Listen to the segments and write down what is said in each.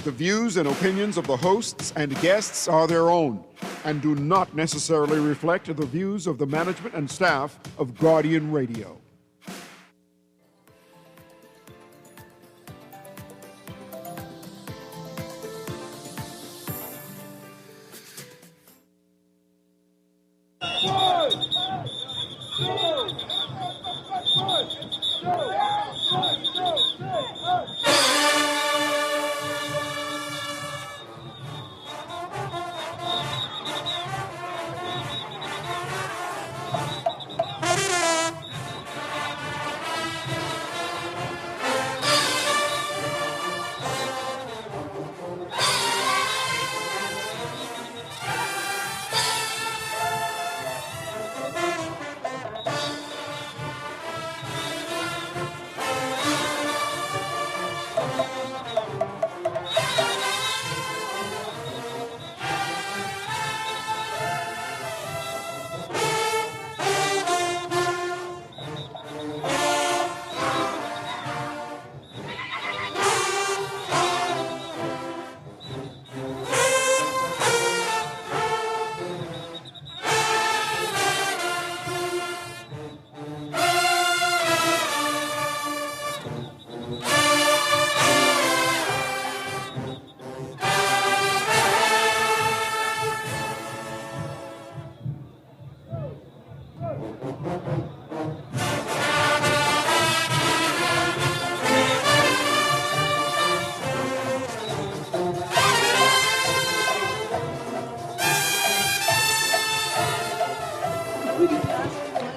The views and opinions of the hosts and guests are their own and do not necessarily reflect the views of the management and staff of Guardian Radio.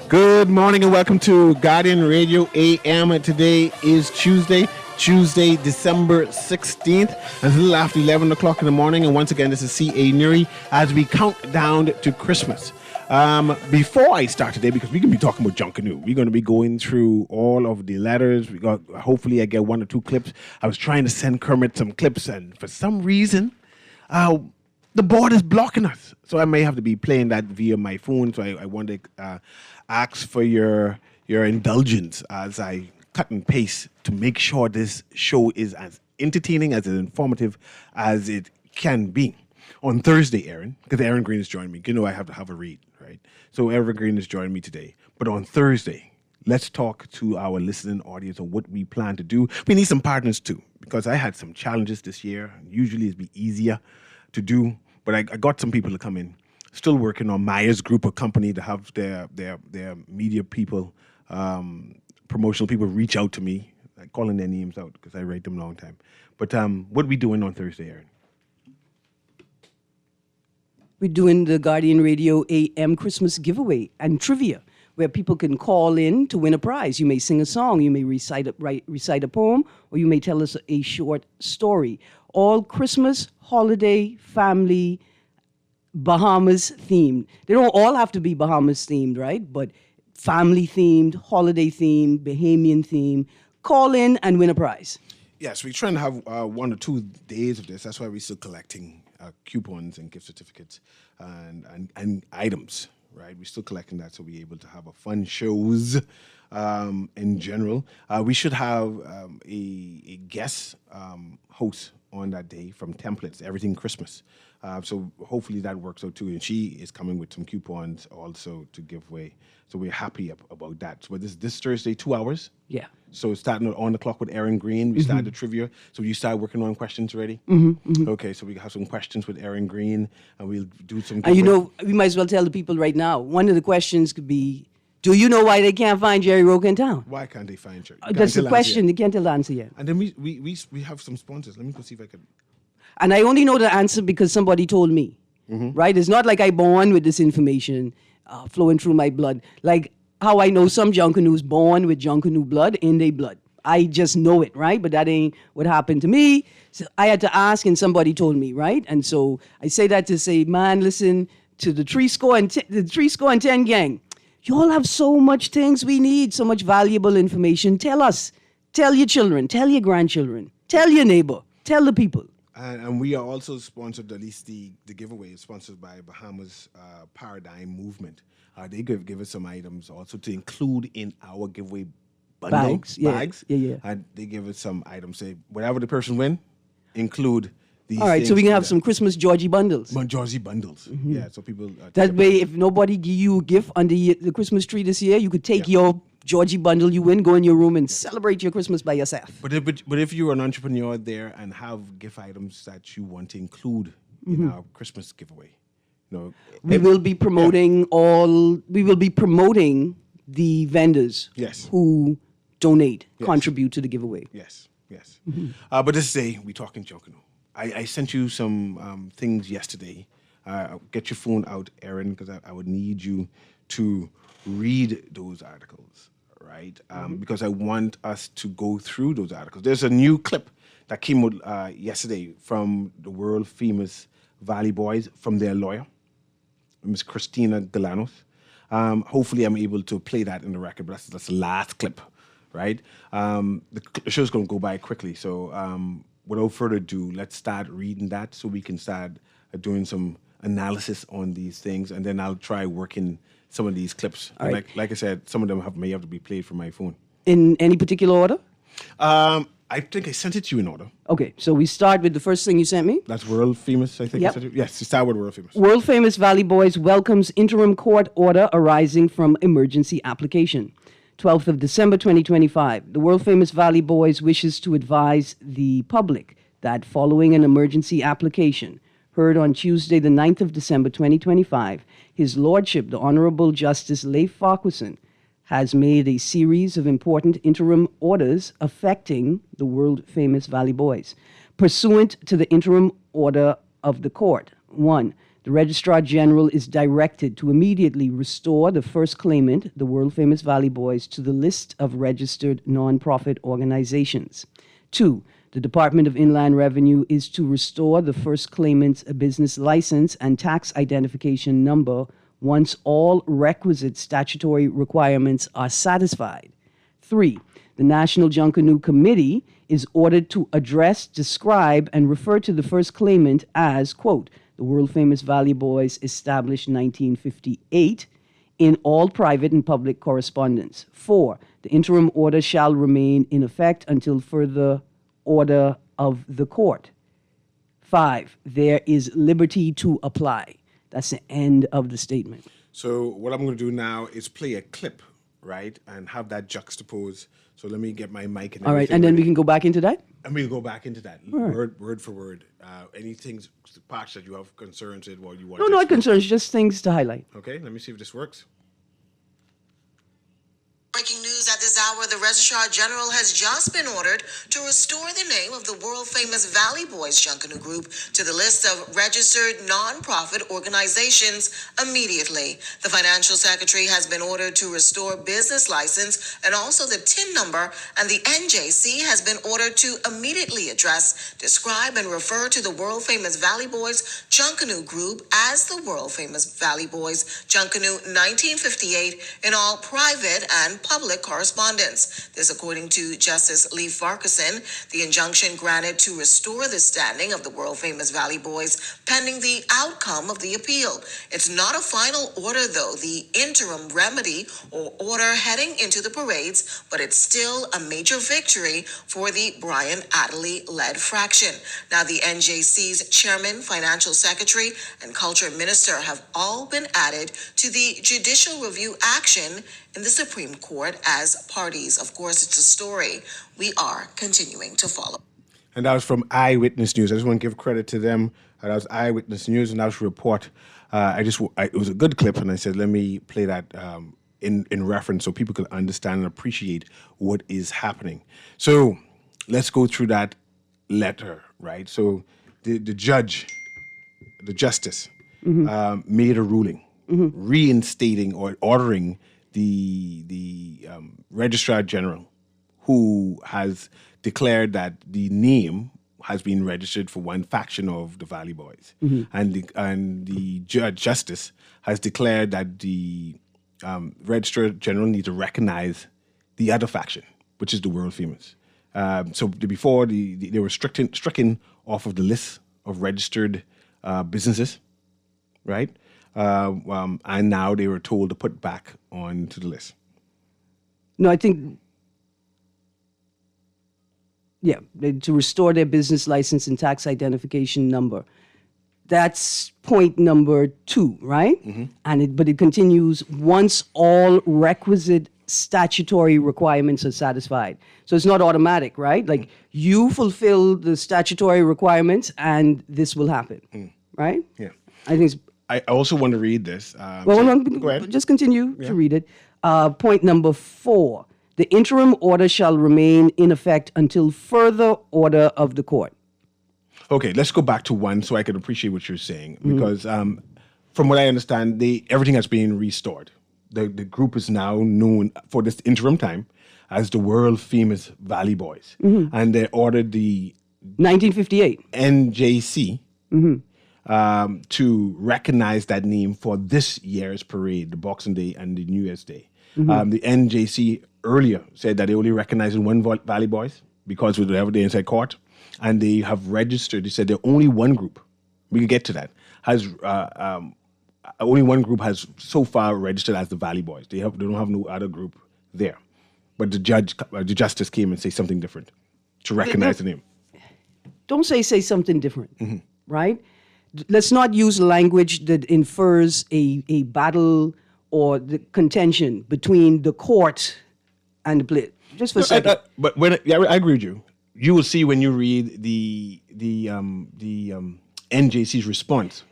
Good morning and welcome to Guardian Radio AM. Today is Tuesday, December 16th. It's a little after 11 o'clock in the morning. And once again, this is CA Newry as we count down to Christmas. Before I start today, because we're going to be talking about Junkanoo, we're going to be going through all of the letters. Hopefully I get one or two clips. I was trying to send Kermit some clips, and for some reason, the board is blocking us. So I may have to be playing that via my phone. So I want to ask for your indulgence as I cut and paste to make sure this show is as entertaining, as informative as it can be. On Thursday, Aaron, because Aaron Green is joining me. You know I have to have a read, right? So Aaron Green is joining me today. But on Thursday, let's talk to our listening audience on what we plan to do. We need some partners too, because I had some challenges this year. Usually it'd be easier to do, but I got some people to come in. Still working on Maya's group of company to have their media people, promotional people reach out to me, like calling their names out because I write them a long time. But what are we doing on Thursday, Aaron? We're doing the Guardian Radio AM Christmas giveaway and trivia, where people can call in to win a prize. You may sing a song, you may recite a poem, or you may tell us a short story. All Christmas, holiday, family, Bahamas themed. They don't all have to be Bahamas themed, right? But family themed, holiday themed, Bahamian themed. Call in and win a prize. Yes, we're trying to have 1 or 2 days of this. That's why we're still collecting coupons and gift certificates and items, right? We're still collecting that so we're able to have a fun shows in general. We should have a guest host on that day from Templates, Everything Christmas. So hopefully that works out too. And she is coming with some coupons also to give away. So we're happy about that. So this Thursday, 2 hours. Yeah. So starting on the clock with Aaron Green, we started the trivia. So you start working on questions already? Okay, so we have some questions with Aaron Green, and we'll do some. And we might as well tell the people right now. One of the questions could be, do you know why they can't find Jerry Roca in town? Why can't they find Jerry? That's the question. They can't tell the answer yet. And then we have some sponsors. Let me go see if I can. And I only know the answer because somebody told me, right? It's not like I born with this information flowing through my blood. Like how I know some Junkanoos born with Junkanoo blood in their blood. I just know it, right? But that ain't what happened to me. So I had to ask, and somebody told me, right? And so I say that to say, man, listen to the 310 gang. You all have so much things we need, so much valuable information. Tell us. Tell your children. Tell your grandchildren. Tell your neighbor. Tell the people. And we are also sponsored, at least the giveaway is sponsored by Bahamas Paradigm Movement. They give us some items also to include in our giveaway bundle. Bags. Yeah. And they give us some items. Say, whatever the person win, include these All right, things so we can in have the- some Christmas Georgie bundles. Georgie bundles. Yeah, so people That way, if nobody give you a gift under the Christmas tree this year, you could take Yeah. your Georgie bundle you win, go in your room and celebrate your Christmas by yourself. But if you're an entrepreneur there and have gift items that you want to include in our Christmas giveaway, We will be promoting the vendors Yes. who donate, Yes. contribute to the giveaway. Yes, yes. But this day we talking Junkanoo. I sent you some things yesterday. Get your phone out, Aaron, because I would need you to read those articles, right? Because I want us to go through those articles. There's a new clip that came out yesterday from the world famous Valley Boys, from their lawyer, Miss Christina Galanos. Hopefully, I'm able to play that in the record, but that's the last clip, right? The show's going to go by quickly, so without further ado, let's start reading that so we can start doing some analysis on these things, and then I'll try working some of these clips. All right. Like I said, some of them may have to be played from my phone. In any particular order? I think I sent it to you in order. Okay, so we start with the first thing you sent me. That's world famous, I think. Yep. I sent it. Yes, start with world famous. World famous Valley Boys welcomes interim court order arising from emergency application. 12th of December 2025. The world famous Valley Boys wishes to advise the public that following an emergency application heard on Tuesday, the 9th of December 2025, His Lordship, the Honorable Justice Leif Farquharson, has made a series of important interim orders affecting the world-famous Valley Boys. Pursuant to the interim order of the court, 1. The Registrar General is directed to immediately restore the first claimant, the world-famous Valley Boys, to the list of registered nonprofit organizations. 2. The Department of Inland Revenue is to restore the first claimant's business license and tax identification number once all requisite statutory requirements are satisfied. 3. The National Junkanoo Committee is ordered to address, describe, and refer to the first claimant as, quote, the world-famous Valley Boys, established 1958, in all private and public correspondence. 4. The interim order shall remain in effect until further order of the court. 5. There is liberty to apply. That's the end of the statement. So what I'm going to do now is play a clip, right, and have that juxtaposed. So let me get my mic and All right, everything and then we ready. can go back into that? And we'll go back into that, word for word. Anything, parts that you have concerns with, what you want No, to not explain. concerns, just things to highlight. Okay, let me see if this works. Breaking news at this hour, the Registrar General has just been ordered to restore the name of the world-famous Valley Boys Junkanoo Group to the list of registered non-profit organizations immediately. The Financial Secretary has been ordered to restore business license and also the TIN number, and the NJC has been ordered to immediately address, describe, and refer to the world-famous Valley Boys Junkanoo Group as the world-famous Valley Boys Junkanoo 1958 in all private and public correspondence. This according to Justice Leif Farquharson. The injunction granted to restore the standing of the world-famous Valley Boys pending the outcome of the appeal. It's not a final order, though, the interim remedy or order heading into the parades, but it's still a major victory for the Brian Adderley-led fraction. Now, the NJC's chairman, financial secretary, and culture minister have all been added to the judicial review action in the Supreme Court as parties. Of course, it's a story we are continuing to follow. And that was from Eyewitness News. I just want to give credit to them. That was Eyewitness News, and that was a report. It was a good clip, and I said, let me play that in reference so people can understand and appreciate what is happening. So let's go through that letter, right? So the judge, the justice, made a ruling reinstating or ordering the Registrar General, who has declared that the name has been registered for one faction of the Valley Boys, and the justice has declared that the Registrar General needs to recognize the other faction, which is the world famous. So before they were stricken off of the list of registered businesses, right? And now they were told to put back onto the list. No, I think to restore their business license and tax identification number. That's point number 2, right? But it continues once all requisite statutory requirements are satisfied. So it's not automatic, right? Like you fulfill the statutory requirements and this will happen, right? Yeah. I think it's, I also want to read this. well, hold on, go ahead. just continue to read it. Point number 4, the interim order shall remain in effect until further order of the court. Okay, let's go back to 1 so I can appreciate what you're saying. Because from what I understand, everything has been restored. The group is now known for this interim time as the world famous Valley Boys. And they ordered the 1958. NJC to recognize that name for this year's parade, the Boxing Day and the New Year's Day. The NJC earlier said that they only recognized one Valley Boys because whatever they inside court. And they have registered. They said only one group, we can get to that, has only one group has so far registered as the Valley Boys. They don't have no other group there. But the justice came and say something different to recognize the name. Don't say something different, right? Let's not use language that infers a battle or the contention between the court and the police. Just for a second. But I agree with you. You will see when you read the NJC's response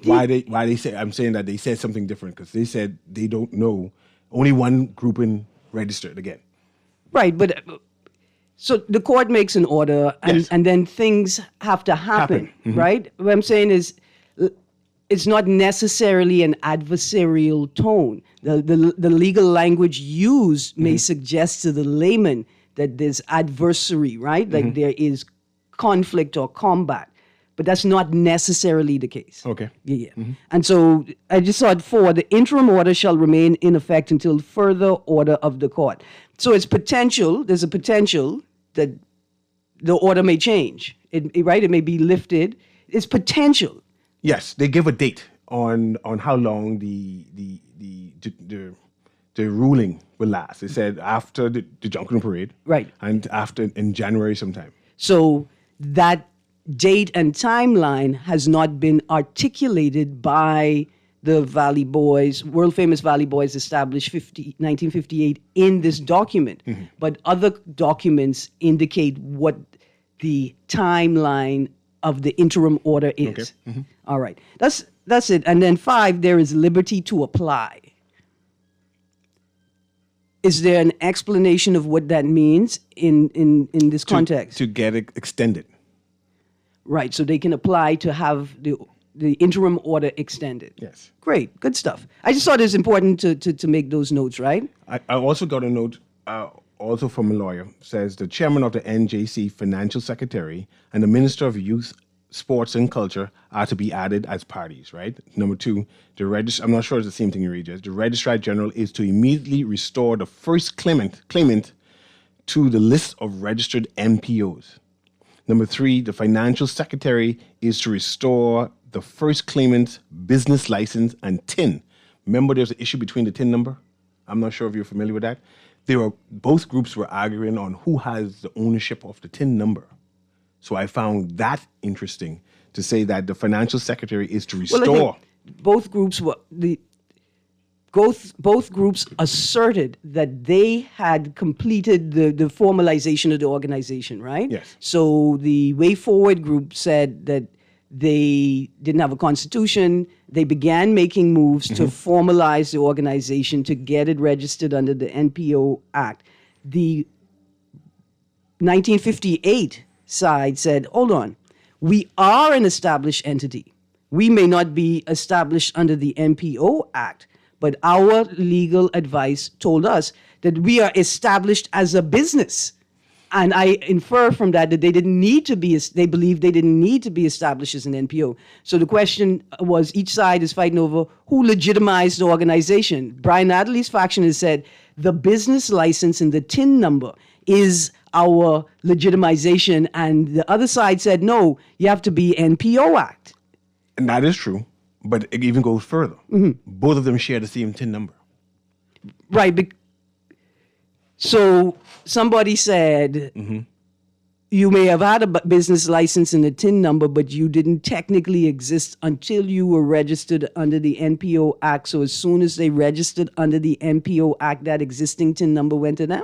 why they say I'm saying that they said something different because they said they don't know only one grouping registered again. Right, but so the court makes an order and then things have to happen. Right? What I'm saying is it's not necessarily an adversarial tone. The legal language used may suggest to the layman that there's adversary, right? Like there is conflict or combat, but that's not necessarily the case. Okay. Yeah. And so I just saw it 4, the interim order shall remain in effect until further order of the court. So it's potential, there's a potential that the order may change, right? It may be lifted. It's potential. Yes, they give a date on how long the ruling will last. They said after the Junkanoo Parade. Right. And after in January sometime. So that date and timeline has not been articulated by the Valley Boys, world famous Valley Boys established 1958 in this document. But other documents indicate what the timeline of the interim order is. Okay. All right. That's it. And then 5, there is liberty to apply. Is there an explanation of what that means in this context? To get it extended. Right, so they can apply to have the interim order extended. Yes. Great, good stuff. I just thought it was important to make those notes, right? I also got a note, also from a lawyer, says the chairman of the NJC financial secretary and the minister of youth, sports and culture are to be added as parties, right? Number 2, I'm not sure it's the same thing you read, Jess. The registrar general is to immediately restore the first claimant to the list of registered NPOs. Number 3, the financial secretary is to restore the first claimant's business license and TIN. Remember there's an issue between the TIN number? I'm not sure if you're familiar with that. Both groups were arguing on who has the ownership of the TIN number. So I found that interesting to say that the financial secretary is to restore. Well, I think both groups both groups asserted that they had completed the formalization of the organization, right? Yes. So the Way Forward group said that they didn't have a constitution. They began making moves to formalize the organization, to get it registered under the NPO Act. The 1958 side said, hold on, we are an established entity. We may not be established under the NPO Act, but our legal advice told us that we are established as a business. And I infer from that they didn't need to be, they believed they didn't need to be established as an NPO. So the question was, each side is fighting over who legitimized the organization. Brian Natalie's faction has said the business license and the TIN number is our legitimization. And the other side said, no, you have to be NPO Act. And that is true, but it even goes further. Both of them share the same TIN number. Right. So somebody said, you may have had a business license and a TIN number, but you didn't technically exist until you were registered under the NPO Act. So as soon as they registered under the NPO Act, that existing TIN number went to them?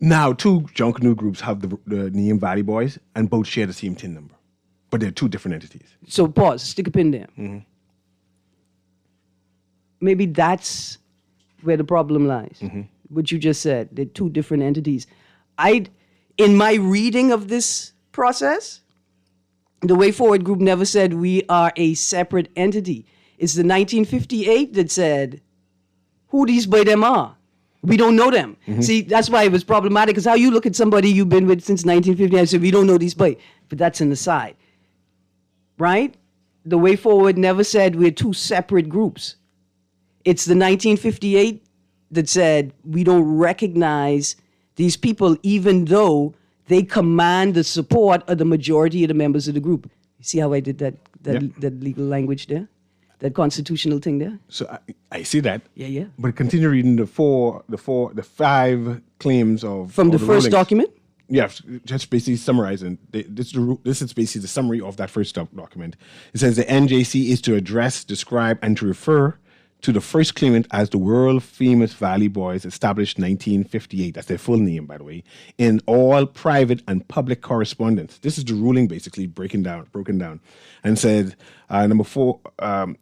Now, two Junkanoo groups have the name Valley Boys, and both share the same TIN number, but they're two different entities. So pause, stick a pin there. Maybe that's where the problem lies. What you just said, they're two different entities. In my reading of this process, the Way Forward group never said we are a separate entity. It's the 1958 that said who these by them are. We don't know them. See, that's why it was problematic, because how you look at somebody you've been with since 1959 and say, we don't know these by, but that's an aside. Right? The Way Forward never said we're two separate groups. It's the 1958 that said we don't recognize these people even though they command the support of the majority of the members of the group. You see how I did that legal language there? That constitutional thing there? So I see that. Yeah. But continue reading the five claims of From the of first rulings. document? Yeah, just basically summarizing. This is basically the summary of that first document. It says the NJC is to address, describe, and to refer to the first claimant as the world famous Valley Boys, established 1958. That's their full name, by the way, in all private and public correspondence. This is the ruling, basically broken down, and said number 4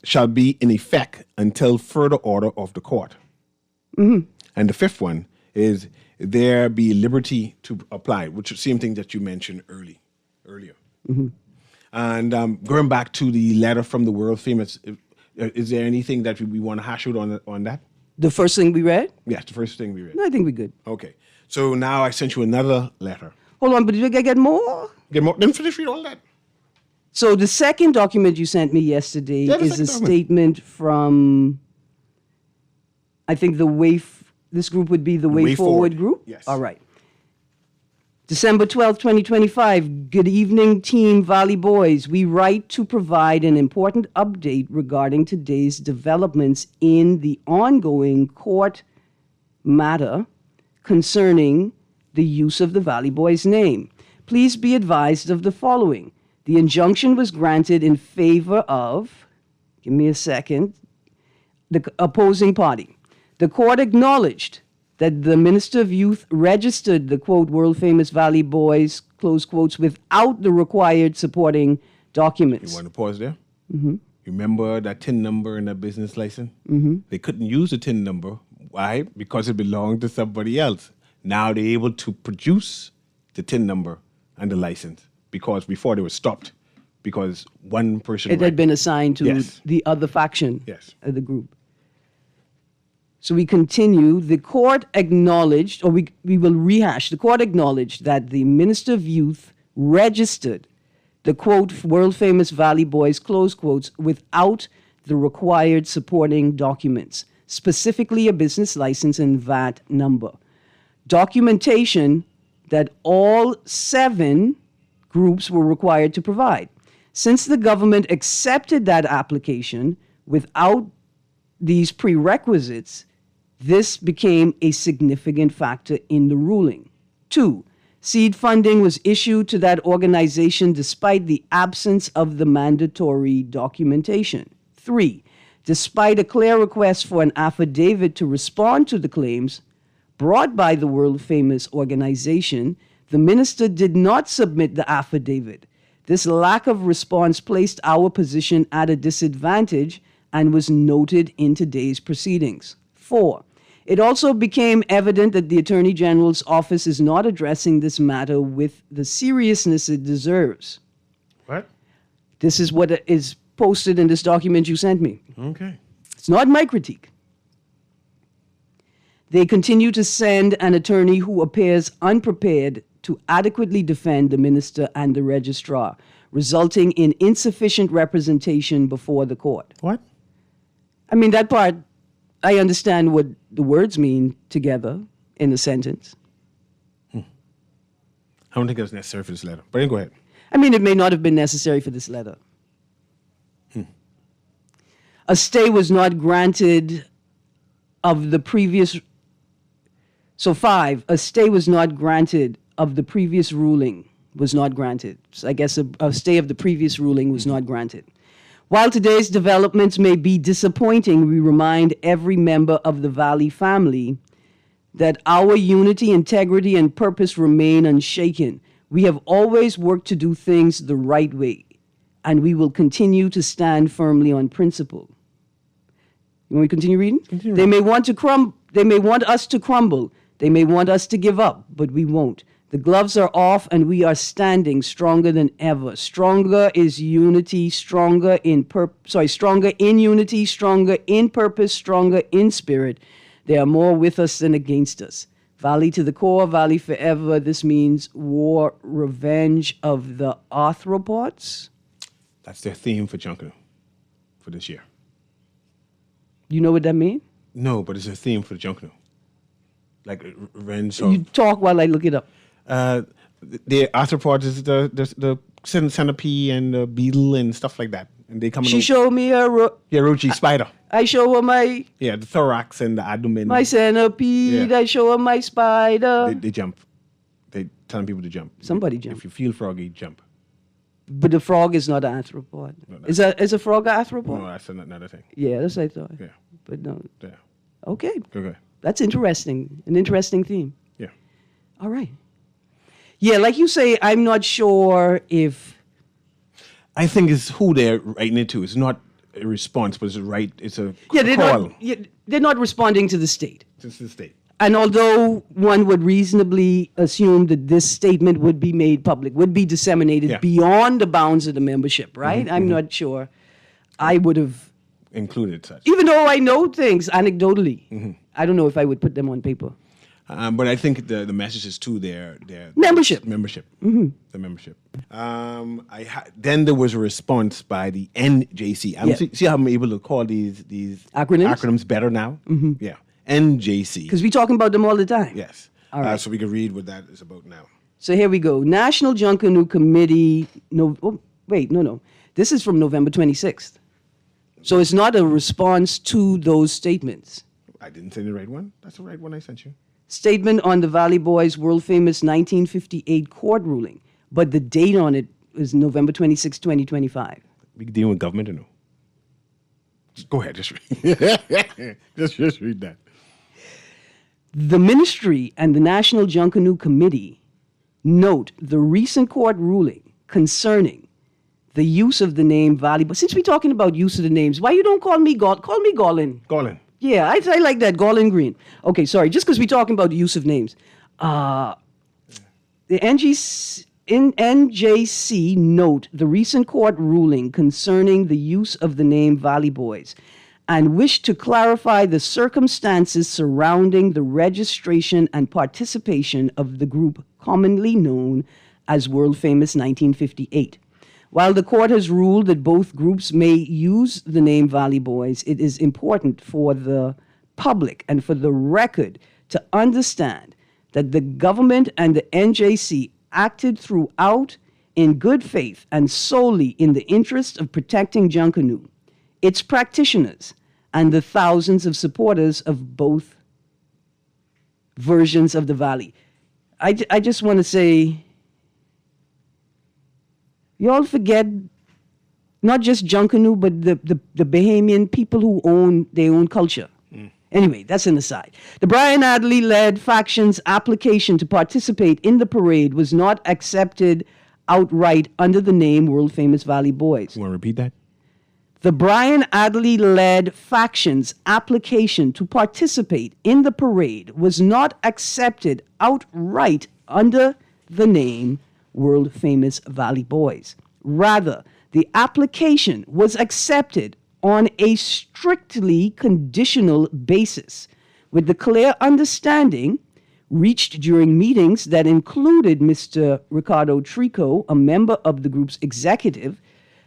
shall be in effect until further order of the court. And the fifth one is there be liberty to apply, which is the same thing that you mentioned earlier. And going back to the letter from the world famous. Is there anything that we want to hash out on that? The first thing we read? Yes, the first thing we read. No, I think we're good. Okay. So now I sent you another letter. Hold on, but did I get more? Get more? Then finish read all that. So the second document you sent me yesterday Yeah, the is a second document. statement from, I think this group would be the Way Forward group? Yes. All right. December 12th, 2025. Good evening, Team Valley Boys. We write to provide an important update regarding today's developments in the ongoing court matter concerning the use of the Valley Boys name. Please be advised of the following. The injunction was granted in favor of, give me a second, the opposing party. The court acknowledged that the Minister of Youth registered the, quote, world-famous Valley Boys, close quotes, without the required supporting documents. You want to pause there? Remember that TIN number in that business license? They couldn't use the TIN number. Why? Because it belonged to somebody else. Now they're able to produce the TIN number and the license, because before they were stopped because one person... It had been assigned to Yes. the other faction Yes. of the group. So we continue. The court acknowledged, or we will rehash, the court acknowledged that the Minister of Youth registered the, quote, world-famous Valley Boys, close quotes, without the required supporting documents, specifically a business license and VAT number. Documentation that all 7 groups were required to provide. Since the government accepted that application without these prerequisites, this became a significant factor in the ruling. 2, seed funding was issued to that organization despite the absence of the mandatory documentation. 3, despite a clear request for an affidavit to respond to the claims brought by the world-famous organization, the minister did not submit the affidavit. This lack of response placed our position at a disadvantage and was noted in today's proceedings. 4, it also became evident that the Attorney General's office is not addressing this matter with the seriousness it deserves. What? This is what is posted in this document you sent me. Okay. It's not my critique. They continue to send an attorney who appears unprepared to adequately defend the minister and the registrar, resulting in insufficient representation before the court. What? I mean, that part, I understand what the words mean together in a sentence. I don't think it was necessary for this letter. But go ahead. I mean, it may not have been necessary for this letter. A stay was not granted of the previous So 5, a stay was not granted of the previous ruling was not granted. So I guess a stay of the previous ruling was not granted. While today's developments may be disappointing, we remind every member of the Valley family that our unity, integrity, and purpose remain unshaken. We have always worked to do things the right way, and we will continue to stand firmly on principle. You want me to continue reading? Continue. They may want us to crumble. They may want us to give up, but we won't. The gloves are off, and we are standing stronger than ever. Stronger is unity, stronger in unity, stronger in purpose, stronger in spirit. They are more with us than against us. Valley to the core, Valley forever. This means war, revenge of the arthropods. That's their theme for Junkanoo for this year. You know what that means? No, but it's a theme for Junkanoo. Like revenge. Or, You talk while I look it up. the arthropods is the centipede and the beetle and stuff like that. And they come. She showed me a Rochi spider. I show her my Yeah, the thorax and the abdomen. centipede. Yeah. I show her my spider. They jump. They telling people to jump. Somebody jump. If you feel froggy, jump. But the frog is not an arthropod. No, Is a frog an arthropod? No, that's another thing. Yeah, that's what I thought. Yeah, But no. yeah. Okay. Okay. That's interesting. An interesting theme. Yeah. All right. Yeah, like you say, I'm not sure if I think it's who they're writing it to. It's not a response, but it's a right. It's a they're call. they're not responding to the state. It's the state. And although one would reasonably assume that this statement would be made public, would be disseminated Yeah. beyond the bounds of the membership, right? I'm not sure I would have, Included such. even though I know things anecdotally, I don't know if I would put them on paper. But I think the message is to their Membership. Membership. The membership. Then there was a response by the NJC. Yeah. See how I'm able to call these Acronyms? better now? Yeah. NJC. Because we're talking about them all the time. Yes. All right. So we can read what that is about now. So here we go. National Junkanoo Committee. No. This is from November 26th. So it's not a response to those statements. I didn't send the right one. That's the right one I sent you. Statement on the Valley Boys' world famous 1958 court ruling, but the date on it is November 26, 2025. We dealing with government or no? Just go ahead. Just read. just read that. The ministry and the National Junkanoo Committee note the recent court ruling concerning the use of the name Valley. But since we're talking about use of the names, why you don't call me Call me Gollin. Colin. Yeah, I like that, Gollin Green. Okay, sorry, just because we're talking about the use of names. The NJC note the recent court ruling concerning the use of the name Valley Boys and wish to clarify the circumstances surrounding the registration and participation of the group commonly known as World Famous 1958. While the court has ruled that both groups may use the name Valley Boys, it is important for the public and for the record to understand that the government and the NJC acted throughout in good faith and solely in the interest of protecting Junkanoo, its practitioners, and the thousands of supporters of both versions of the Valley. I just want to say, y'all forget not just Junkanoo, but the Bahamian people who own their own culture. Anyway, that's an aside. The Brian Adderley-led faction's application to participate in the parade was not accepted outright under the name World Famous Valley Boys. You want to repeat that? The Brian Adderley-led faction's application to participate in the parade was not accepted outright under the name World Famous Valley Boys. Rather, the application was accepted on a strictly conditional basis, with the clear understanding reached during meetings that included Mr. Ricardo Trico, a member of the group's executive,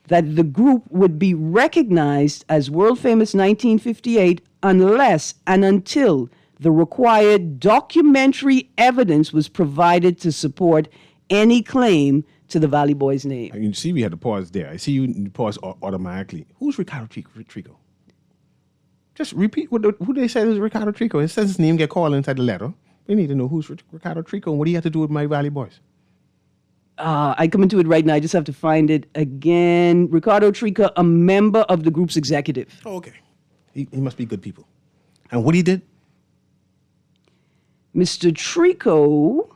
that the group would be recognized as World Famous 1958 unless and until the required documentary evidence was provided to support any claim to the Valley Boys name. You see, we had to pause there. I see you pause automatically. Who's Ricardo Trico? Just repeat who they said was Ricardo Trico. It says his name get called inside the letter. We need to know who's Ricardo Trico and what do you have to do with my Valley Boys? I come into it right now. I just have to find it again. Ricardo Trica, a member of the group's executive. Oh, okay. He must be good people. And what he did? Mr. Trico,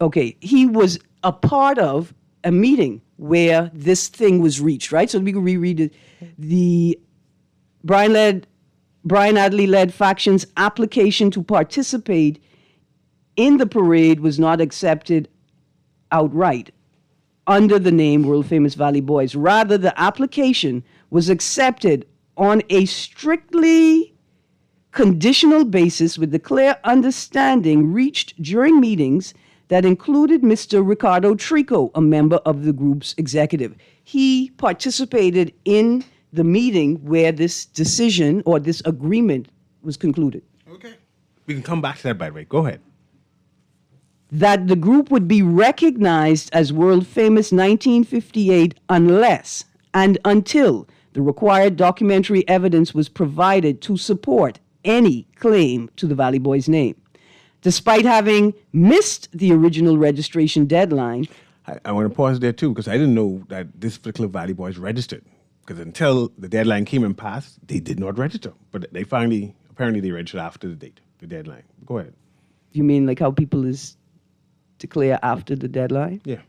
okay, he was a part of a meeting where this thing was reached, right? So we can reread it. The Brian Adderley-led faction's application to participate in the parade was not accepted outright under the name World Famous Valley Boys. Rather, the application was accepted on a strictly conditional basis with the clear understanding reached during meetings that included Mr. Ricardo Trico, a member of the group's executive. He participated in the meeting where this decision or this agreement was concluded. Okay. We can come back to that, by the way. Go ahead. That the group would be recognized as world famous 1958 unless and until the required documentary evidence was provided to support any claim to the Valley Boys name. Despite having missed the original registration deadline. I want to pause there too, because I didn't know that this particular Valley Boys registered. Because until the deadline came and passed, they did not register. But they apparently they registered after the date, the deadline. Go ahead. You mean like how people is declare after the deadline? Yeah.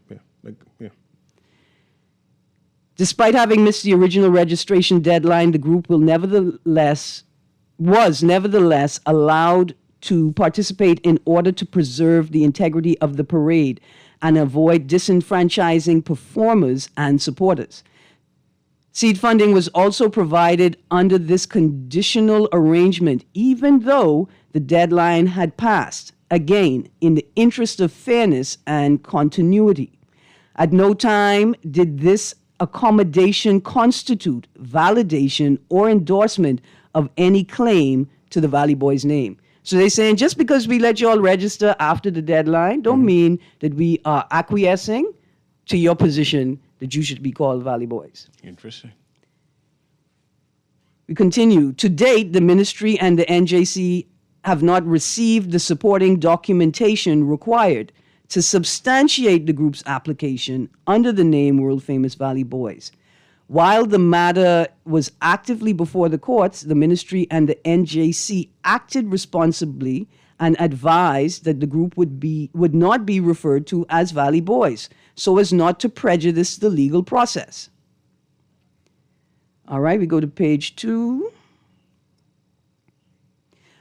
Despite having missed the original registration deadline, the group was nevertheless allowed to participate in order to preserve the integrity of the parade and avoid disenfranchising performers and supporters. Seed funding was also provided under this conditional arrangement, even though the deadline had passed, again, in the interest of fairness and continuity. At no time did this accommodation constitute validation or endorsement of any claim to the Valley Boys name. So they're saying just because we let you all register after the deadline don't mean that we are acquiescing to your position that you should be called Valley Boys. Interesting. We continue. To date, the ministry and the NJC have not received the supporting documentation required to substantiate the group's application under the name World Famous Valley Boys. While the matter was actively before the courts, the ministry and the NJC acted responsibly and advised that the group would not be referred to as Valley Boys, so as not to prejudice the legal process. All right, we go to page 2.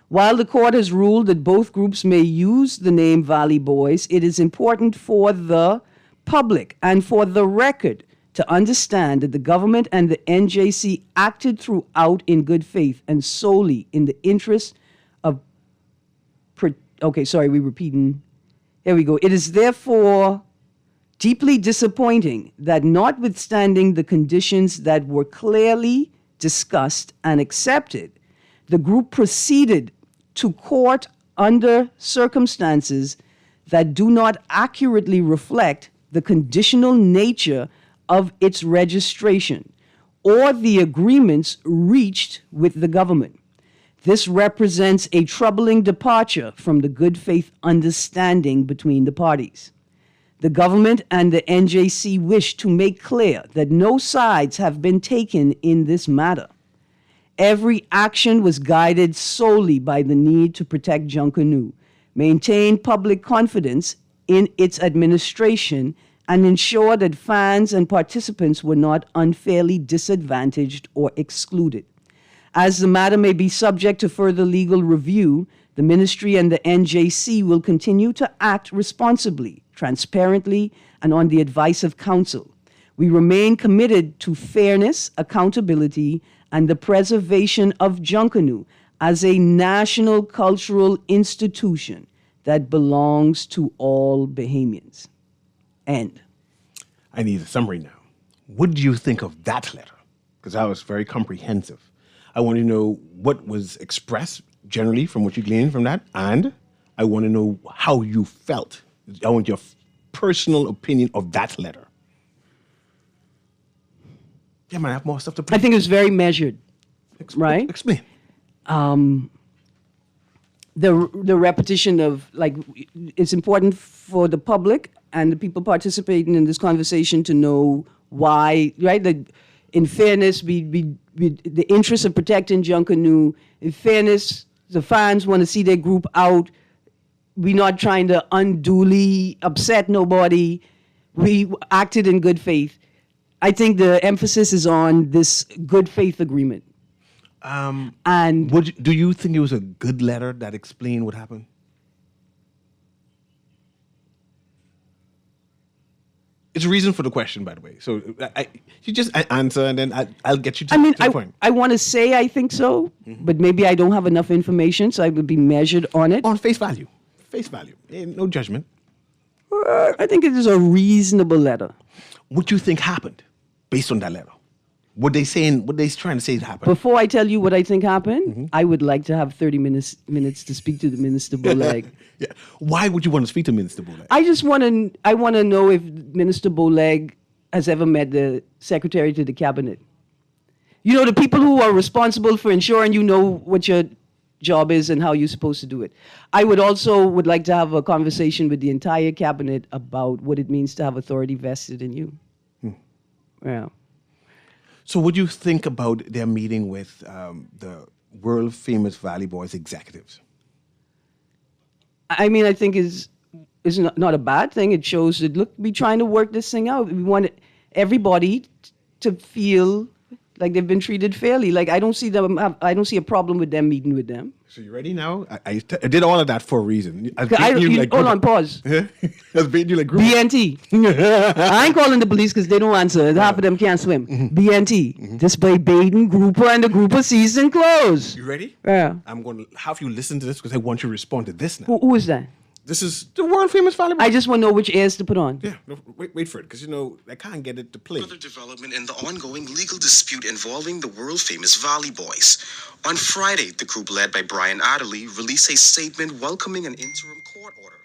While the court has ruled that both groups may use the name Valley Boys, it is important for the public and for the record to understand that the government and the NJC acted throughout in good faith and solely in the interest of... Here we go. It is therefore deeply disappointing that notwithstanding the conditions that were clearly discussed and accepted, the group proceeded to court under circumstances that do not accurately reflect the conditional nature of its registration or the agreements reached with the government. This represents a troubling departure from the good faith understanding between the parties. The government and the NJC wish to make clear that no sides have been taken in this matter. Every action was guided solely by the need to protect Junkanoo, maintain public confidence in its administration, and ensure that fans and participants were not unfairly disadvantaged or excluded. As the matter may be subject to further legal review, the ministry and the NJC will continue to act responsibly, transparently, and on the advice of counsel. We remain committed to fairness, accountability, and the preservation of Junkanoo as a national cultural institution that belongs to all Bahamians. End. I need a summary now. What do you think of that letter? Because that was very comprehensive. I want to know what was expressed generally from what you gleaned from that, and I want to know how you felt. I want your personal opinion of that letter. Yeah, man, I have more stuff to put. I think it was very measured, right? Explain. the repetition of, like, it's important for the public and the people participating in this conversation to know why, right? That in fairness, we the interest of protecting Junkanoo, in fairness, the fans want to see their group out. We're not trying to unduly upset nobody. We acted in good faith. I think the emphasis is on this good faith agreement. And do you think it was a good letter that explained what happened? It's a reason for the question, by the way. So you just answer, and then I'll get you to, to the point. I want to say I think so, but maybe I don't have enough information, so I would be measured on it. On face value. Face value. No judgment. I think it is a reasonable letter. What do you think happened based on that letter? What they trying to say happened? Before I tell you what I think happened, I would like to have 30 minutes to speak to the Minister Boleg. Yeah. Why would you want to speak to Minister Boleg? I want to know if Minister Boleg has ever met the Secretary to the Cabinet. You know, the people who are responsible for ensuring you know what your job is and how you're supposed to do it. I would like to have a conversation with the entire Cabinet about what it means to have authority vested in you. Yeah. So what do you think about their meeting with the world-famous Valley Boys executives? I mean, I think is not a bad thing. It shows that, look, we're trying to work this thing out. We want everybody to feel like they've been treated fairly. Like, I don't see a problem with them meeting with them. So you ready now? I did all of that for a reason. Hold on, pause. I was baiting you like group. BNT. I ain't calling the police because they don't answer. Half of them can't swim. BNT. This by Baden, Grouper, and the Grouper season close. You ready? Yeah. I'm going to have you listen to this because I want you to respond to this now. Who is that? This is the world-famous Valley Boys. I just want to know which airs to put on. Yeah, no, wait for it, because, I can't get it to play. Further development in the ongoing legal dispute involving the world-famous Valley Boys. On Friday, the group led by Brian Adderley released a statement welcoming an interim court order,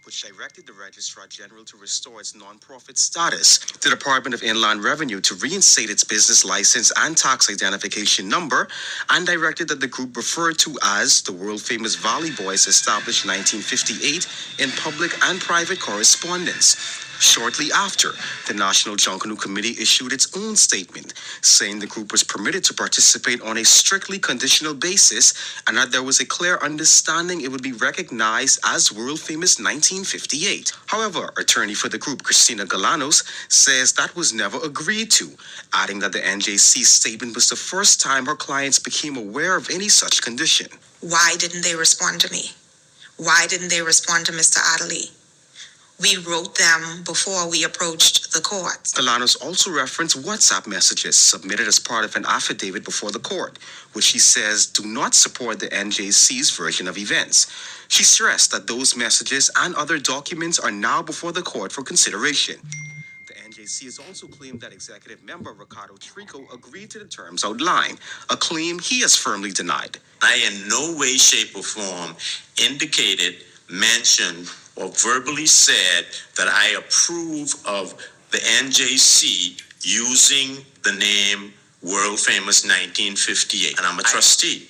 which directed the Registrar General to restore its non-profit status, the Department of Inland Revenue to reinstate its business license and tax identification number, and directed that the group referred to as the world-famous Valley Boys established 1958 in public and private correspondence. Shortly after, the National Junkanoo Committee issued its own statement, saying the group was permitted to participate on a strictly conditional basis and that there was a clear understanding it would be recognized as world-famous 1958. However, attorney for the group, Christina Galanos, says that was never agreed to, adding that the NJC statement was the first time her clients became aware of any such condition. Why didn't they respond to me? Why didn't they respond to Mr. Adderley? We wrote them before we approached the court. Galanos also referenced WhatsApp messages submitted as part of an affidavit before the court, which she says do not support the NJC's version of events. She stressed that those messages and other documents are now before the court for consideration. The NJC has also claimed that executive member Ricardo Trico agreed to the terms outlined, a claim he has firmly denied. I in no way, shape, or form indicated, mentioned, or verbally said that I approve of the NJC using the name World Famous 1958. And I'm a trustee.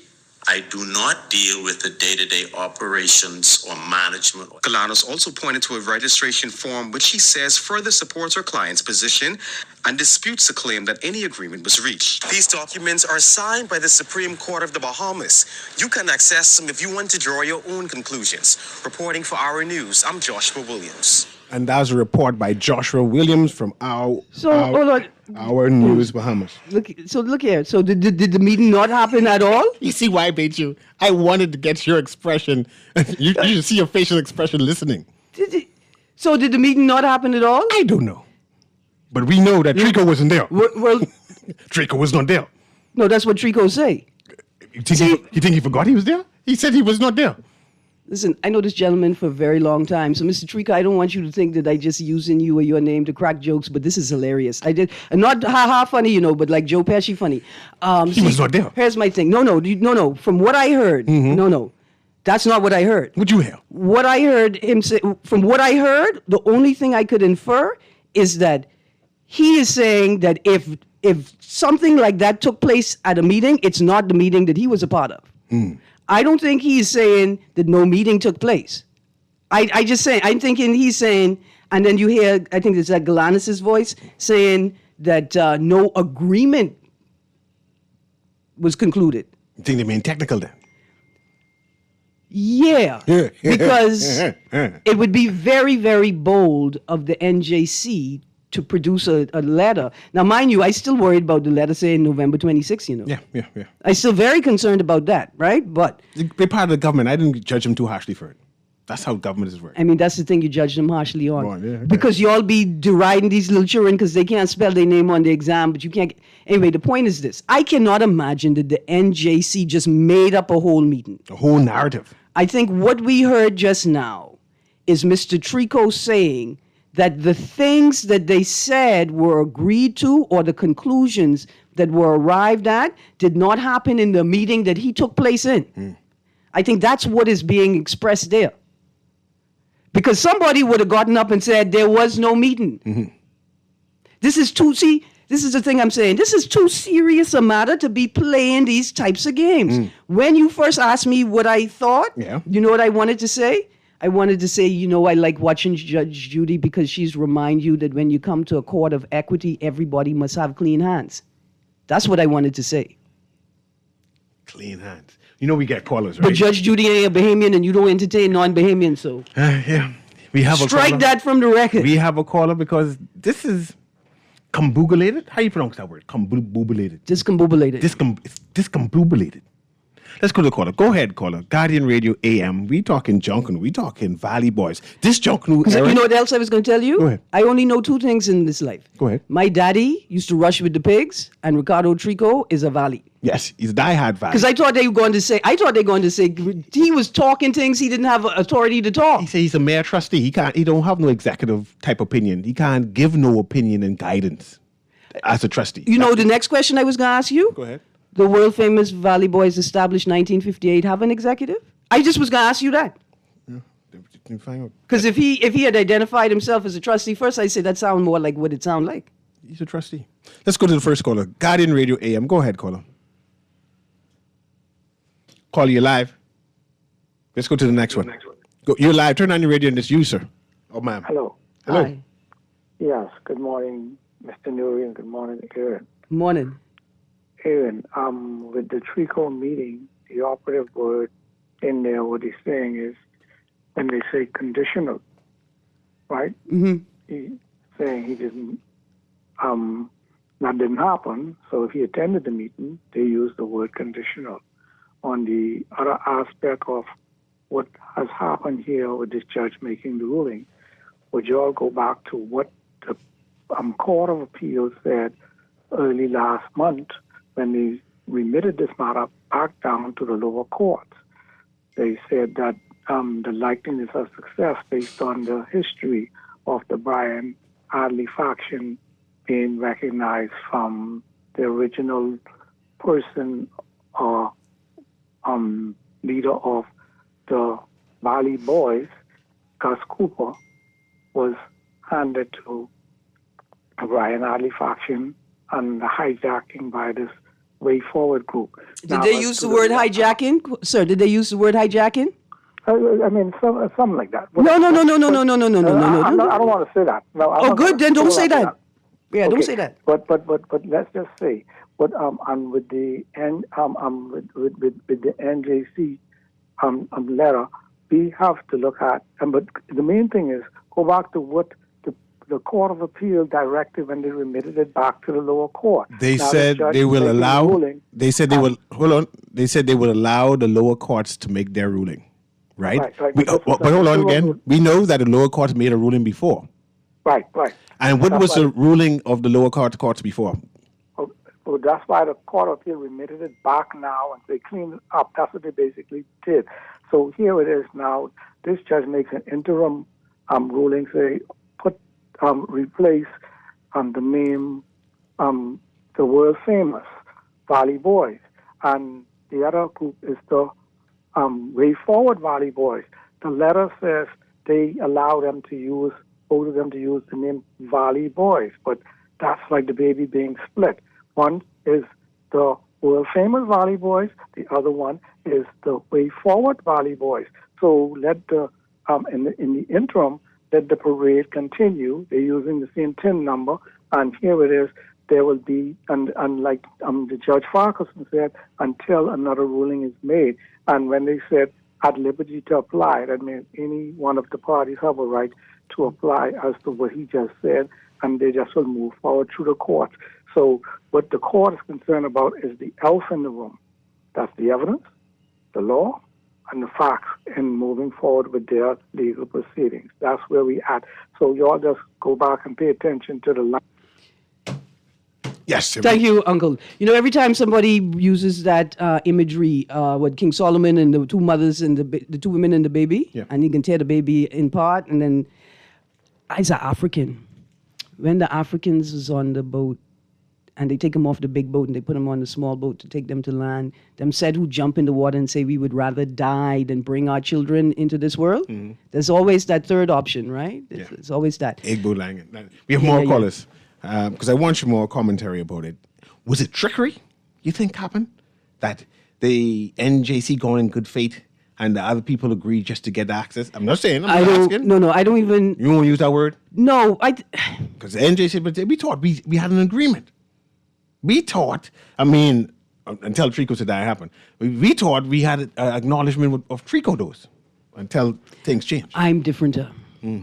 I do not deal with the day-to-day operations or management. Galanos also pointed to a registration form which he says further supports her client's position and disputes the claim that any agreement was reached. These documents are signed by the Supreme Court of the Bahamas. You can access them if you want to draw your own conclusions. Reporting for Our News, I'm Joshua Williams. And that's a report by Joshua Williams from Our News Bahamas. Look here. So did the meeting not happen at all? You see why I bait you? I wanted to get your expression. You should see your facial expression listening. So did the meeting not happen at all? I don't know. But we know that Trico wasn't there. Well, Trico was not there. No, that's what Trico say. You think he forgot he was there? He said he was not there. Listen, I know this gentleman for a very long time. So, Mr. Trico, I don't want you to think that I just using you or your name to crack jokes, but this is hilarious. I did, and not ha-ha funny, but like Joe Pesci funny. He was not there. Here's my thing. No. From what I heard, no. That's not what I heard. What'd you hear? What I heard him say, from what I heard, the only thing I could infer is that he is saying that if something like that took place at a meeting, it's not the meeting that he was a part of. I don't think he's saying that no meeting took place. I just say, I'm thinking he's saying, and then you hear, I think it's that Galanis' voice saying that no agreement was concluded. You think they mean technical then? Yeah, because it would be very, very bold of the NJC to produce a letter. Now, mind you, I still worried about the letter saying November 26th, you know. Yeah. I'm still very concerned about that, right? But They're part of the government. I didn't judge them too harshly for it. That's how government is working. I mean, that's the thing you judge them harshly on. Yeah, okay. Because you all be deriding these little children because they can't spell their name on the exam, but you can't. Anyway, the point is this. I cannot imagine that the NJC just made up a whole meeting. A whole narrative. I think what we heard just now is Mr. Trico saying that the things that they said were agreed to or the conclusions that were arrived at did not happen in the meeting that he took place in. I think that's what is being expressed there. Because somebody would have gotten up and said there was no meeting. This is the thing I'm saying. This is too serious a matter to be playing these types of games. When you first asked me what I thought, you know what I wanted to say? I wanted to say, I like watching Judge Judy because she's remind you that when you come to a court of equity, everybody must have clean hands. That's what I wanted to say. Clean hands. You know we get callers, right? But Judge Judy ain't a Bahamian and you don't entertain non-Bahamians, so. Yeah. We have a Strike caller. that from the record. We have a caller because this is combubulated. How you pronounce that word? Combubulated. Discombobulated. It's discombobulated. Let's go to the caller. Go ahead, caller. Guardian Radio AM. We talking Junkanoo. We talking Valley Boys. This Junkanoo era. You know what else I was going to tell you? Go ahead. I only know two things in this life. Go ahead. My daddy used to rush with the pigs, and Ricardo Trico is a Valley. Yes, he's diehard Valley. Because I thought they were going to say he was talking things he didn't have authority to talk. He said he's a mayor trustee. He don't have no executive type opinion. He can't give no opinion and guidance as a trustee. You know the next question I was going to ask you? Go ahead. The world famous Valley Boys established 1958 have an executive? I just was going to ask you that. Because if he had identified himself as a trustee first, I'd say that sounds more like what it sounds like. He's a trustee. Let's go to the first caller. Guardian Radio AM. Go ahead, caller. Caller, you live. Let's go to the next one. Go, you're live. Turn on your radio and it's you, sir. Oh, ma'am. Hello. Hello. Hi. Yes. Good morning, Mr. Newry, and good morning, Aaron. Morning. Aaron, with the Trico meeting, the operative word in there, what he's saying is when they say conditional, right? Mm-hmm. He's saying he didn't, that didn't happen. So if he attended the meeting, they used the word conditional. On the other aspect of what has happened here with this judge making the ruling, would you all go back to what the Court of Appeals said early last month when they remitted this matter back down to the lower courts? They said that the likeliness of success based on the history of the Brian Adley faction being recognized from the original person or leader of the Valley Boys, Gus Cooper, was handed to the Brian Adley faction and the hijacking by this Way Forward group. Did they use the word hijacking? Sir, did they use the word hijacking? I mean, something like that. No. I don't want to say that. No. Oh, good. Then don't say that. Yeah, Okay. don't say that. But let's just say, and with the with the NJC letter, we have to look at. But the main thing is go back to what the Court of Appeal directed when they remitted it back to the lower court. They Now, said the judge they will making the allow. ruling, They said they will. Hold on. They said they will allow the lower courts to make their ruling. Right. Right. But hold on again. We know that the lower courts made a ruling before. Right. And what That's was the why- ruling of the lower courts before? So that's why the Court of Appeal remitted it back now and they cleaned it up. That's what they basically did. So here it is now. This judge makes an interim ruling, say, replace the name, the world famous Valley Boys. And the other group is the Way Forward Valley Boys. The letter says they allow them to use, both of them to use the name Valley Boys. But that's like the baby being split. One is the World Famous Valley Boys. The other one is the Way Forward Valley Boys. So let the in the interim, let the parade continue. They're using the same TIN number, and here it is. There will be, and like the Judge Farquharson said, until another ruling is made. And when they said at liberty to apply, that means any one of the parties have a right to apply as to what he just said, and they just will move forward through the courts. So what the court is concerned about is the elephant in the room. That's the evidence, the law, and the facts in moving forward with their legal proceedings. That's where we at. So y'all just go back and pay attention to the line. Yes. Thank you, Uncle. You know, every time somebody uses that imagery, with King Solomon and the two mothers and the two women and the baby, and he can tear the baby in part, and then as an African, when the Africans is on the boat and they take them off the big boat and they put them on the small boat to take them to land, them said who jump in the water and say we would rather die than bring our children into this world. Mm-hmm. There's always that third option, right? There's always that. Igbo language. We have more callers. Because I want you more commentary about it. Was it trickery, you think, happened? That the NJC gone in good faith and the other people agreed just to get access? I'm not saying, I'm asking. No, I don't even... You won't use that word? No, because the NJC, but we thought we had an agreement. We thought, until Trico said that happened, we thought we had an acknowledgement of Trico dose until things changed. I'm differenter. Yeah.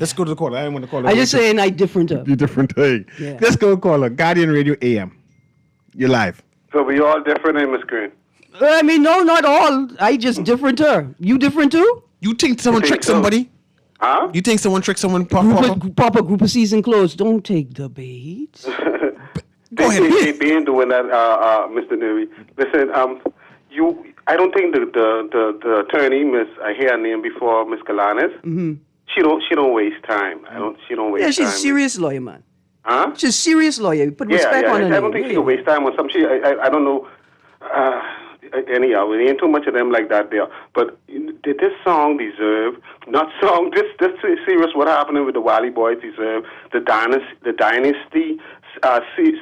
Let's go to the caller. I don't want to call her. I just saying I differenter. You differenter. Yeah. Let's go call her. Guardian Radio AM. You're live. So we all different, Miss Green? No, not all. I just differenter. You different too? You think someone tricked somebody? Huh? You think someone tricked someone? Proper group of season clothes. Don't take the bait. Go ahead. They been doing that, Mr. Newry. Listen, I don't think the attorney, Miss, I hear her name before, Miss Galanis. Mm-hmm. She don't waste time. She don't waste time. Yeah, she's a serious lawyer, man. Huh? She's a serious lawyer. Put respect on her name. I don't think she'll waste time on some. I don't know. Anyhow, there ain't too much of them like that there. But did this song deserve, not song, this serious what happening with the Wally Boys deserve the Dynasty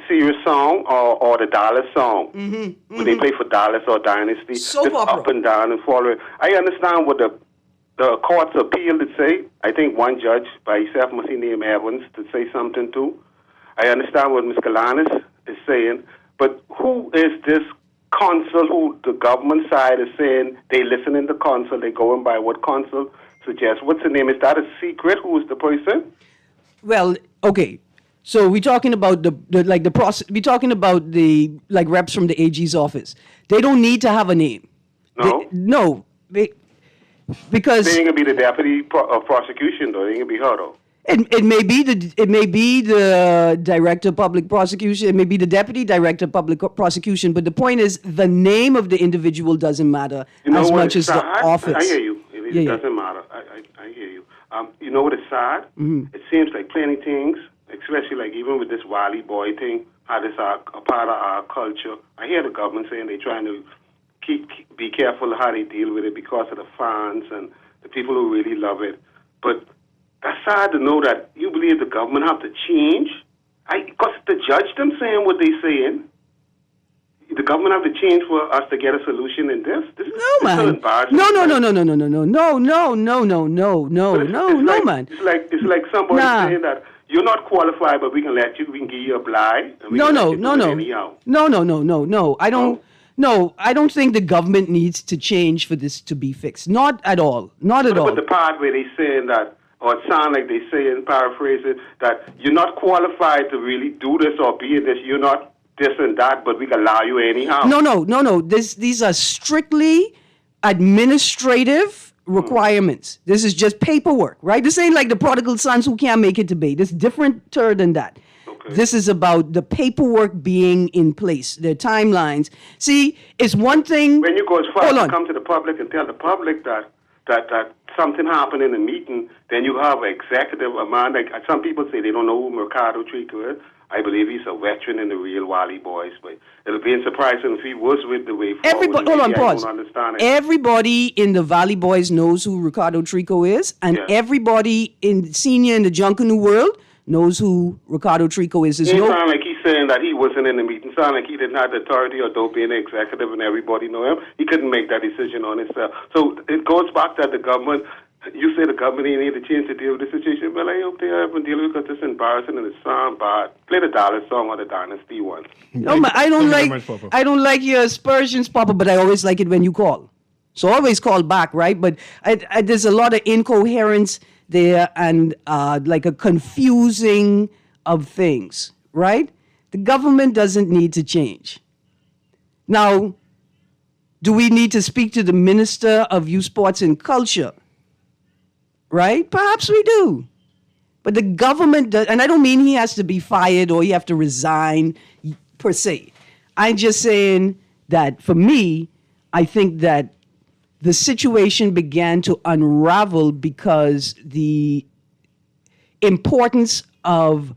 serious song or the Dallas song? Mm-hmm. When they play for Dallas or Dynasty. Soap opera. Up and down and following. I understand what the court's appeal to say. I think one judge by himself must be named Evans to say something too. I understand what Ms. Galanis is saying, but who is this consul who the government side is saying they listening to consul, they going by what consul suggests? What's the name? Is that a secret? Who is the person? Well, okay. So we're talking about the process. We're talking about the reps from the AG's office. They don't need to have a name. No. Because they ain't gonna be the deputy of prosecution, though. They ain't gonna be her, though. It may be the director of public prosecution. It may be the deputy director of public prosecution. But the point is, the name of the individual doesn't matter as much as the office. I hear you. It doesn't matter. I hear you. You know what is sad? Mm-hmm. It seems like plenty things, especially like even with this Wally Boy thing, how this are a part of our culture. I hear the government saying they're trying to be careful how they deal with it because of the fans and the people who really love it. But that's sad to know that you believe the government have to change. Because the judge them saying what they saying. The government have to change for us to get a solution in this. This no, man. No, man. It's like somebody saying that you're not qualified, but we can give you a blind. No. I don't. No, I don't think the government needs to change for this to be fixed. Not at all. Not at all. But the part where they saying that, or it sounds like they saying, paraphrasing, that you're not qualified to really do this or be in this. You're not this and that, but we can allow you anyhow. No. These are strictly administrative requirements. This is just paperwork, right? This ain't like the prodigal sons who can't make it to bay. This is differenter than that. This is about the paperwork being in place, their timelines. See, it's one thing. When you go as far as to come to the public and tell the public that something happened in a meeting, then you have an executive, a man. Like some people say they don't know who Mercado Trico is. I believe he's a veteran in the real Wally Boys, but it'll be surprising if he was with the way forward. Everybody, hold on, pause. Everybody in the Valley Boys knows who Ricardo Trico is, and everybody in senior in the Junkanoo world knows who Ricardo Trico is. It sounds like he's saying that he wasn't in the meeting. Sound like he didn't have the authority, although being an executive and everybody know him, he couldn't make that decision on himself. So it goes back that the government, you say the government need a chance to deal with the situation. Well, I hope they haven't deal with it because it's embarrassing and it sounds bad. Play the Dollar song or the Dynasty one. No, I don't like your aspersions, Papa, but I always like it when you call. So always call back, right? But there's a lot of incoherence there and like a confusing of things, right? The government doesn't need to change. Now, do we need to speak to the Minister of Youth, Sports and Culture? Right? Perhaps we do. But the government does, and I don't mean he has to be fired or he have to resign per se. I'm just saying that for me, I think that the situation began to unravel because the importance of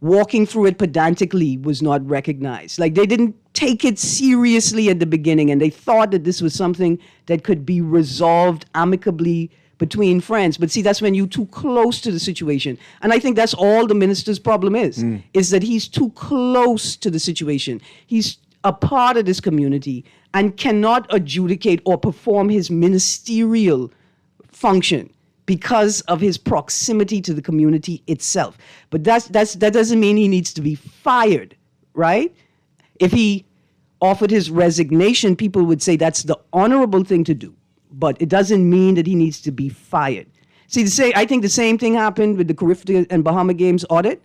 walking through it pedantically was not recognized. Like they didn't take it seriously at the beginning and they thought that this was something that could be resolved amicably between friends. But see, that's when you're too close to the situation. And I think that's all the minister's problem is that he's too close to the situation. He's a part of this community and cannot adjudicate or perform his ministerial function because of his proximity to the community itself. But that doesn't mean he needs to be fired, right? If he offered his resignation, people would say that's the honorable thing to do. But it doesn't mean that he needs to be fired. See, I think the same thing happened with the Caribbean and Bahama Games audit.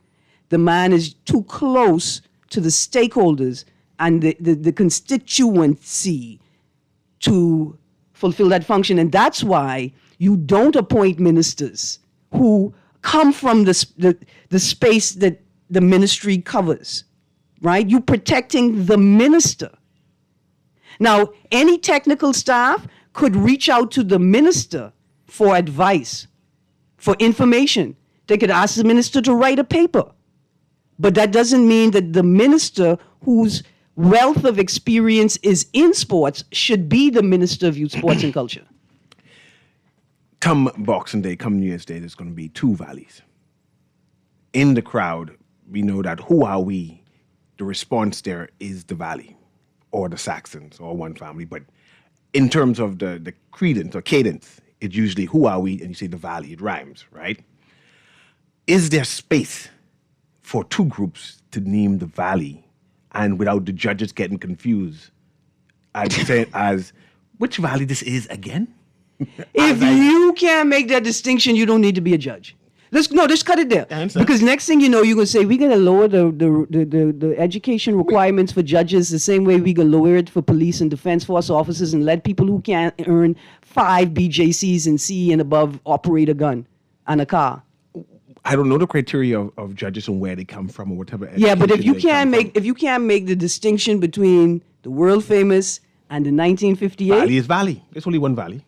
The man is too close to the stakeholders and the constituency to fulfill that function. And that's why you don't appoint ministers who come from the space that the ministry covers, right? You're protecting the minister. Now, any technical staff could reach out to the minister for advice, for information. They could ask the minister to write a paper. But that doesn't mean that the minister whose wealth of experience is in sports should be the Minister of Youth, Sports and Culture. Come Boxing Day, come New Year's Day, there's going to be two valleys. In the crowd, we know that who are we? The response there is the valley or the Saxons or one family. But in terms of the credence or cadence, it's usually who are we? And you say the valley, it rhymes, right? Is there space for two groups to name the valley and without the judges getting confused as which valley this is again? If you can't make that distinction, you don't need to be a judge. Just cut it there. Because next thing you know, you're going to say, we're going to lower the education requirements for judges the same way we going to lower it for police and defense force officers and let people who can't earn 5 BJCs and C and above operate a gun and a car. I don't know the criteria of judges and where they come from or whatever. Yeah, but if you can't make the distinction between the world famous and the 1958, valley is valley. There's only one valley.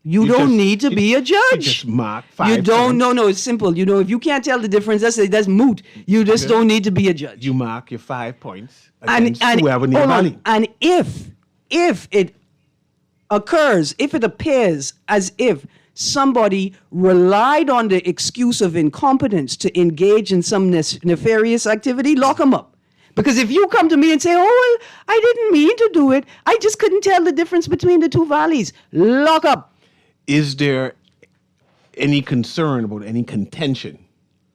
You don't need to be a judge. You just mark 5. You don't. No. It's simple. If you can't tell the difference, that's moot. You just don't need to be a judge. You mark your 5 points against whoever near valley. And if it occurs, if it appears as if somebody relied on the excuse of incompetence to engage in some nefarious activity, lock them up. Because if you come to me and say, well, I didn't mean to do it, I just couldn't tell the difference between the two valleys, lock up. Is there any concern about any contention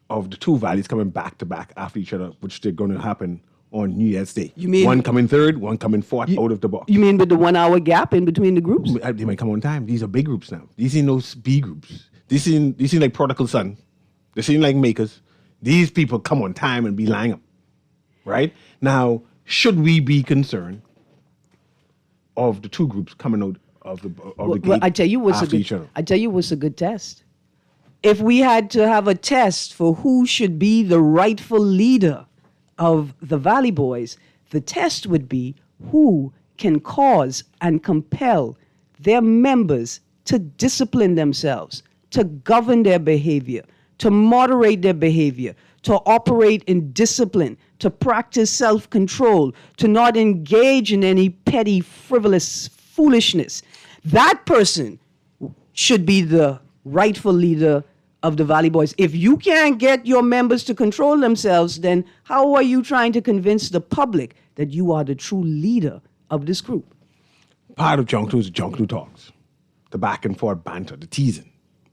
of the two valleys coming back to back after each other, which they're going to happen on New Year's Day? You mean one coming third, one coming fourth out of the box? You mean with the 1 hour gap in between the groups? They might come on time. These are big groups now. These ain't no B groups. These seem like prodigal son. They seem like makers. These people come on time and be lying up. Right? Now, should we be concerned of the two groups coming out of the gate I tell you what's after each other? I tell you what's a good test. If we had to have a test for who should be the rightful leader of the Valley Boys, the test would be who can cause and compel their members to discipline themselves, to govern their behavior, to moderate their behavior, to operate in discipline, to practice self-control, to not engage in any petty, frivolous foolishness. That person should be the rightful leader of the Valley Boys. If you can't get your members to control themselves, then how are you trying to convince the public that you are the true leader of this group? Part of Junkanoo is Junkanoo talks. The back and forth banter, the teasing.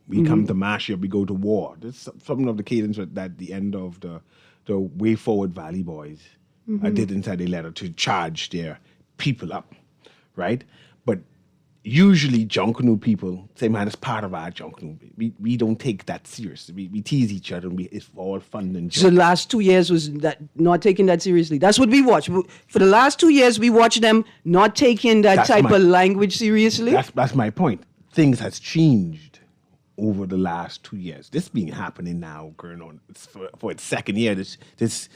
We come to mash up, we go to war. There's something of the cadence at the end of the Way Forward Valley Boys did inside a letter to charge their people up, right? But usually Junkanoo people say, man, it's part of our Junkanoo. We don't take that serious. We tease each other and it's all fun and joke. So the last 2 years was that not taking that seriously. That's what we watched. For the last 2 years, we watched them not taking that type of language seriously. That's my point. Things has changed over the last 2 years. This being happening now, going on for its second year, this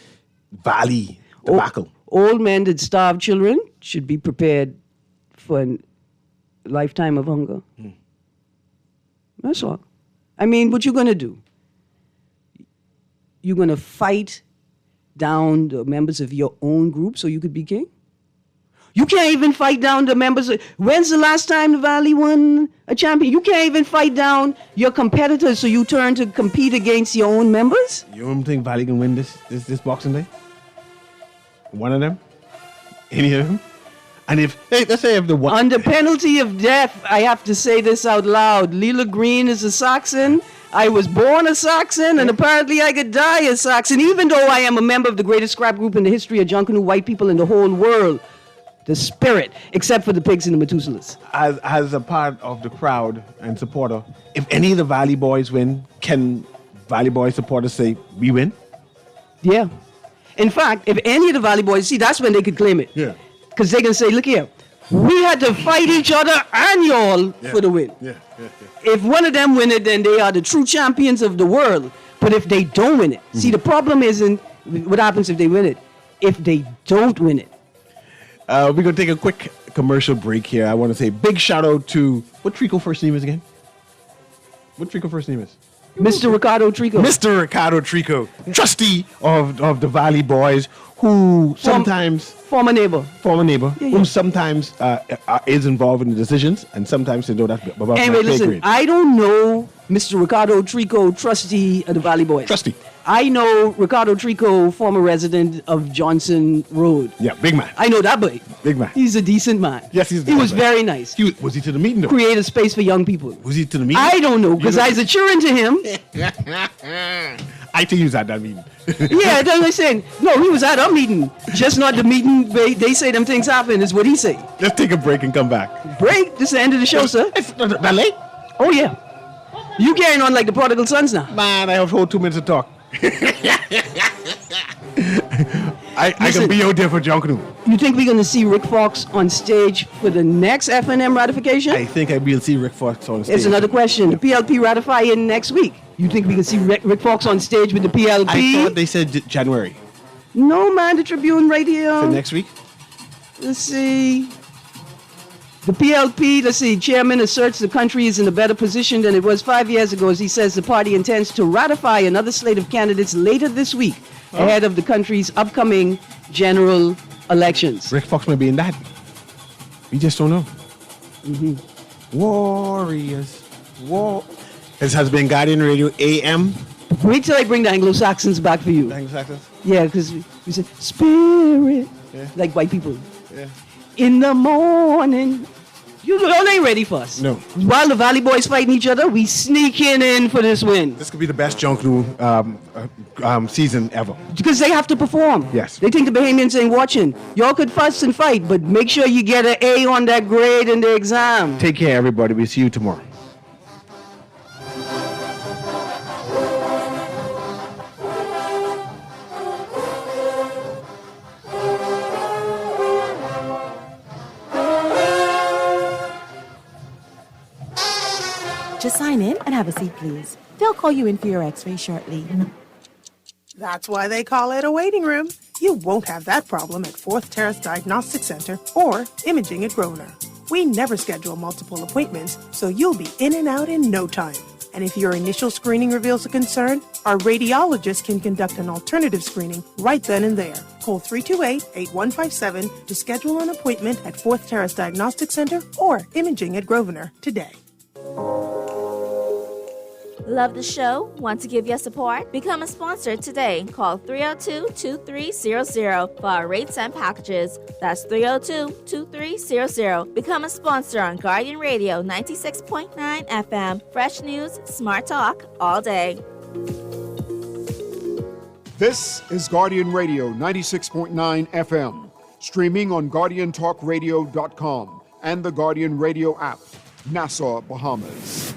valley debacle. Old men that starve children should be prepared for a lifetime of hunger. That's all. I mean, what you going to do? You're going to fight down the members of your own group so you could be king? You can't even fight down the members. When's the last time the Valley won a champion? You can't even fight down your competitors, so you turn to compete against your own members? You don't think Valley can win this Boxing Day? One of them? Any of them? And let's say if the one... Under penalty of death, I have to say this out loud. Leela Green is a Saxon. I was born a Saxon, and apparently I could die a Saxon, even though I am a member of the greatest scrap group in the history of Junkanoo white people in the whole world. The spirit, except for the pigs and the Methuselahs. As a part of the crowd and supporter, if any of the Valley Boys win, can Valley Boys supporters say, we win? Yeah. In fact, if any of the Valley Boys, see, that's when they could claim it. Yeah. Because they can say, look here, we had to fight each other and y'all for the win. Yeah. If one of them win it, then they are the true champions of the world. But if they don't win it, see, the problem isn't what happens if they win it. If they don't win it. We're going to take a quick commercial break here. I want to say big shout out to, what Trico first name is again? What Trico first name is? Mr. Ricardo Trico. Mr. Ricardo Trico, trustee of the Valley Boys, who sometimes... Former neighbor. Who sometimes is involved in the decisions, and sometimes they know that above anyway, my pay listen, grade. I don't know Mr. Ricardo Trico, trustee of the Valley Boys. Trustee. I know Ricardo Trico, former resident of Johnson Road. Yeah, big man. I know that boy. Big man. He's a decent man. Yes, he was very nice. Was he to the meeting, though? Create a space for young people. Was he to the meeting? I don't know, because I was cheering to him. I think he was at that meeting. Yeah, that's what I'm saying. No, he was at a meeting. Just not the meeting where they say them things happen, is what he say. Let's take a break and come back. Break? This is the end of the show, sir. It's that late? Oh, yeah. You carrying on like the prodigal sons now. Man, I have whole 2 minutes to talk. I can be out there for Junkanoo. You think we're going to see Rick Fox on stage for the next FNM ratification? I think I will see Rick Fox on stage. It's another question. The PLP ratifying next week. You think we can see Rick Fox on stage with the PLP? I thought they said January. No, man. The Tribune Radio. So next week? Let's see. The PLP, let's see, chairman asserts the country is in a better position than it was 5 years ago as he says the party intends to ratify another slate of candidates later this week ahead of the country's upcoming general elections. Rick Fox may be in that. We just don't know. Warriors. War. This has been Guardian Radio AM. Wait till I bring the Anglo-Saxons back for you. Anglo-Saxons? Yeah, because we say, spirit, like white people. Yeah. In the morning. You ain't ready for us. No. While the Valley Boys fighting each other, we sneaking in for this win. This could be the best Junkanoo season ever. Because they have to perform. Yes. They think the Bahamians ain't watching. Y'all could fuss and fight, but make sure you get an A on that grade in the exam. Take care, everybody. We'll see you tomorrow. Just sign in and have a seat, please. They'll call you in for your x-ray shortly. That's why they call it a waiting room. You won't have that problem at 4th Terrace Diagnostic Center or Imaging at Grosvenor. We never schedule multiple appointments, so you'll be in and out in no time. And if your initial screening reveals a concern, our radiologist can conduct an alternative screening right then and there. Call 328-8157 to schedule an appointment at 4th Terrace Diagnostic Center or Imaging at Grosvenor today. Love the show? Want to give your support? Become a sponsor today. Call 302-2300 for our rates and packages. That's 302-2300. Become a sponsor on Guardian Radio 96.9 FM. Fresh news, smart talk, all day. This is Guardian Radio 96.9 FM, streaming on GuardianTalkRadio.com and the Guardian Radio app, Nassau, Bahamas.